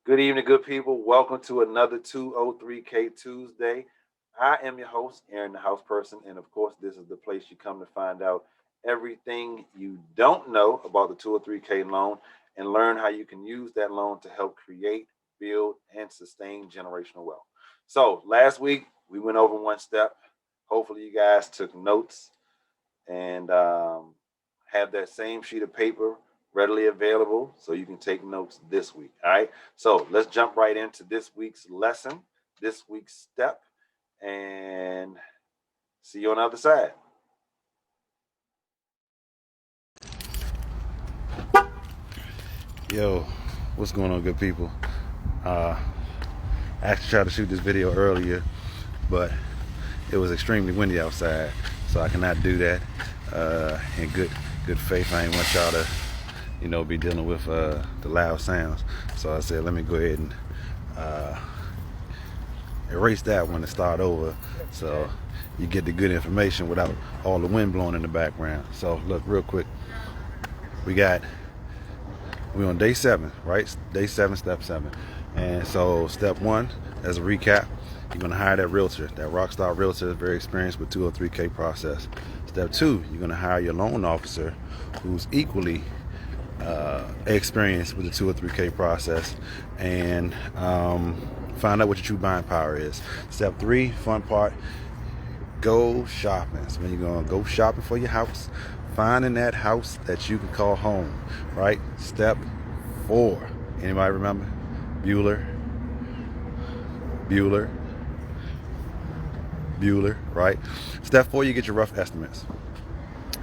Good evening, good people. Welcome to another 203K Tuesday. I am your host, Aaron, the house person, and of course, this is the place you come to find out everything you don't know about the 203K loan and learn how you can use that loan to help create, build, and sustain generational wealth. So, last week we went over one step. Hopefully, you guys took notes and have that same sheet of paper readily available so you can take notes this week. All right. So let's jump right into this week's lesson, this week's step, and see you on the other side. Yo, what's going on, good people? I actually tried to shoot this video earlier, but it was extremely windy outside, so I cannot do that in good faith. I ain't want y'all to, be dealing with the loud sounds. So I said, let me go ahead and erase that one and start over, so you get the good information without all the wind blowing in the background. So look, real quick, we're on day 7, right? Day 7, step 7. And so step 1, as a recap, you're going to hire that realtor, that rockstar realtor, very experienced with 203K process. Step 2, you're going to hire your loan officer who's equally experienced with the 203K process, and find out what your true buying power is. Step 3, fun part, go shopping. So when you're going to go shopping for your house, finding that house that you can call home, right? Step 4. Anybody remember? Bueller, right? Step 4, you get your rough estimates.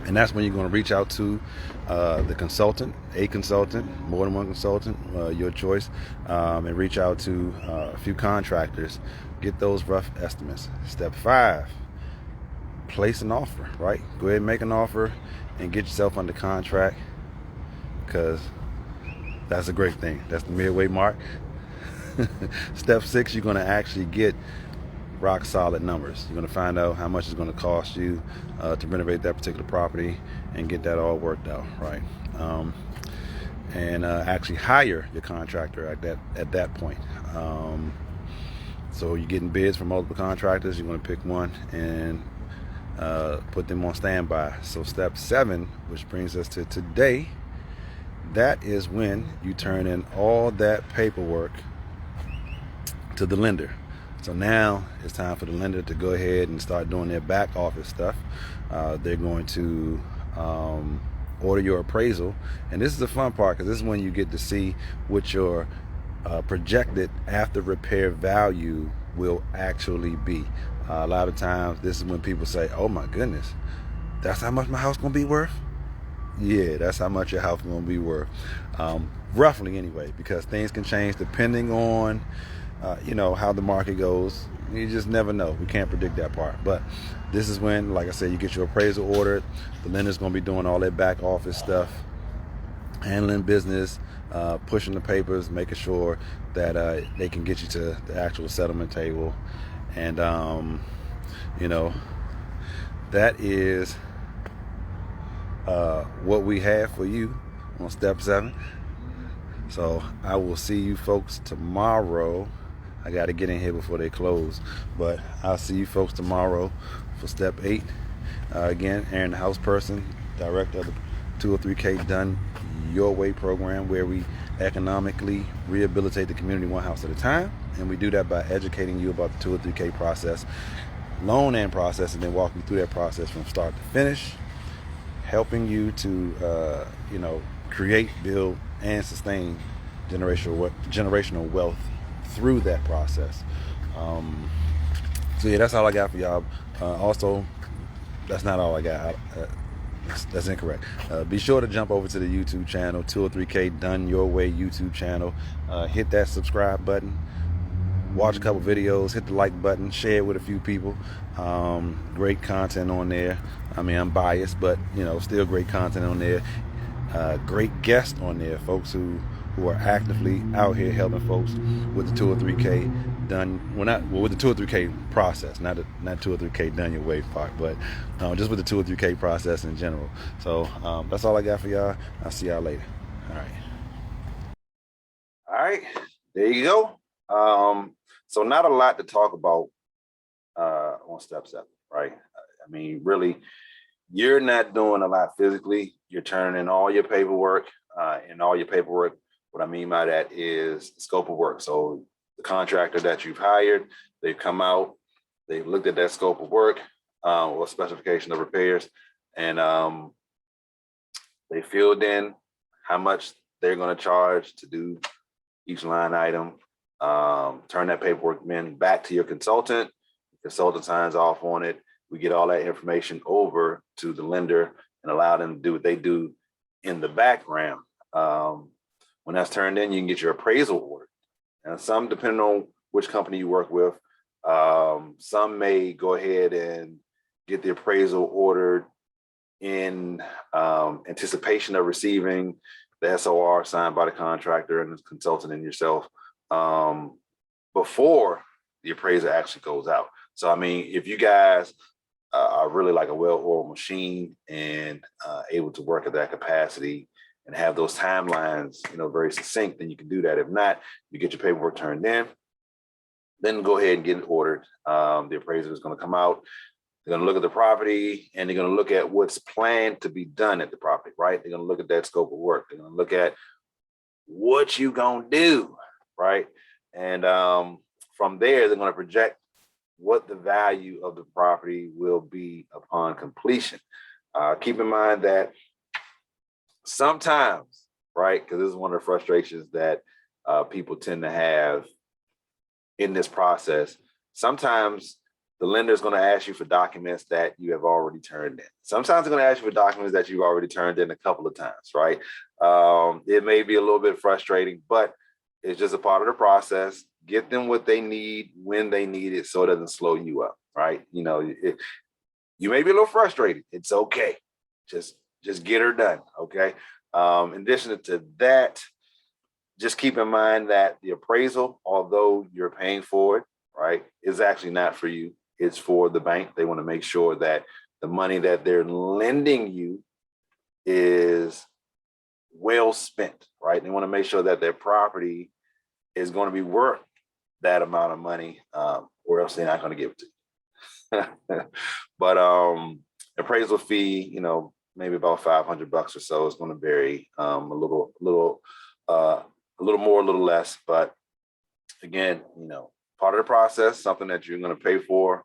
And that's when you're going to reach out to the consultant, a consultant, more than one consultant, your choice, and reach out to a few contractors, get those rough estimates. Step 5, place an offer, right? Go ahead and make an offer and get yourself under contract, because that's a great thing. That's the midway mark. Step 6, you're going to actually get rock solid numbers. You're going to find out how much it's going to cost you to renovate that particular property and get that all worked out, right? And actually hire your contractor at that point. So you're getting bids from multiple contractors. You're going to pick one and put them on standby. So step 7, which brings us to today, that is when you turn in all that paperwork to the lender. So now it's time for the lender to go ahead and start doing their back office stuff. They're going to order your appraisal, and this is the fun part, because this is when you get to see what your projected after repair value will actually be. A lot of times this is when people say, oh my goodness, that's how much my house gonna be worth? Yeah, that's how much your house is gonna be worth, roughly anyway, because things can change depending on how the market goes. You just never know. We can't predict that part. But this is when, like I said, you get your appraisal ordered. The lender's going to be doing all that back office stuff, handling business, pushing the papers, making sure that they can get you to the actual settlement table. And, that is what we have for you on step 7. So I will see you folks tomorrow. I got to get in here before they close, but I'll see you folks tomorrow for step 8. Again, Aaron, the house person, director of the 203K Done Your Way program, where we economically rehabilitate the community one house at a time. And we do that by educating you about the 203K process, loan and process, and then walking you through that process from start to finish, helping you to, create, build, and sustain generational wealth through that process. So yeah, that's all I got for y'all. Also, that's not all I got. That's incorrect. Be sure to jump over to the YouTube channel, 203K Done Your Way YouTube channel. Hit that subscribe button. Watch a couple videos. Hit the like button. Share it with a few people. Great content on there. I mean, I'm biased, but still great content on there. Great guests on there, folks who are actively out here helping folks with the 203K with the 203K process, not 203K Done Your Way part, but just with the 203K process in general. So that's all I got for y'all. I'll see y'all later. All right. All right. there you go. So not a lot to talk about on step 7, right? I mean, really, you're not doing a lot physically. You're turning in all your paperwork, and all your paperwork. What I mean by that is scope of work. So the contractor that you've hired, they've come out, they've looked at that scope of work, or specification of repairs, and they filled in how much they're going to charge to do each line item. Turn that paperwork in back to your consultant. The consultant signs off on it. We get all that information over to the lender and allow them to do what they do in the background. When that's turned in, you can get your appraisal order. And some, depending on which company you work with, some may go ahead and get the appraisal ordered in anticipation of receiving the SOR signed by the contractor and the consultant and yourself before the appraiser actually goes out. So, I mean, if you guys are really like a well-oiled machine and able to work at that capacity and have those timelines, very succinct, then you can do that. If not, you get your paperwork turned in, then go ahead and get it ordered. The appraiser is going to come out. They're going to look at the property and they're going to look at what's planned to be done at the property, right? They're going to look at that scope of work. They're going to look at what you going to do, right? And from there, they're going to project what the value of the property will be upon completion. Keep in mind that sometimes, right, because this is one of the frustrations that people tend to have in this process, sometimes the lender is going to ask you for documents that you have already turned in. Sometimes they're going to ask you for documents that you've already turned in a couple of times, right? It may be a little bit frustrating, but it's just a part of the process. Get them what they need when they need it so it doesn't slow you up, right? You may be a little frustrated. It's okay. Just get her done, okay? In addition to that, just keep in mind that the appraisal, although you're paying for it, right, is actually not for you. It's for the bank. They want to make sure that the money that they're lending you is well spent, right? They want to make sure that their property is going to be worth that amount of money, or else they're not going to give it to you. But appraisal fee, maybe about $500 or so. It's going to vary a little more, a little less. But again, part of the process, something that you're going to pay for.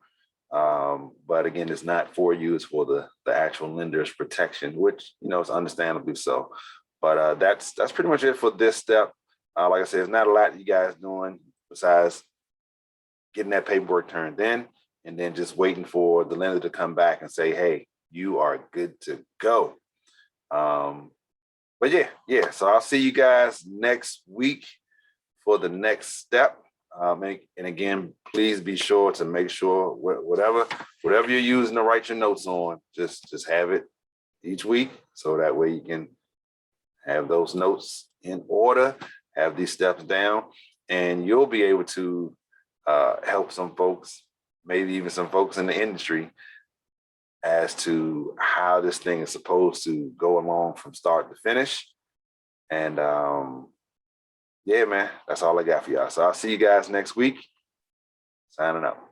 But again, it's not for you, it's for the actual lender's protection, which, is understandably so. But that's pretty much it for this step. Like I said, there's not a lot you guys doing besides getting that paperwork turned in and then just waiting for the lender to come back and say, hey, you are good to go. But yeah. So I'll see you guys next week for the next step. And again, please be sure to make sure whatever you're using to write your notes on, just have it each week, so that way you can have those notes in order, have these steps down, and you'll be able to help some folks, maybe even some folks in the industry, as to how this thing is supposed to go along from start to finish. And yeah, man, that's all I got for y'all. So I'll see you guys next week. Signing out.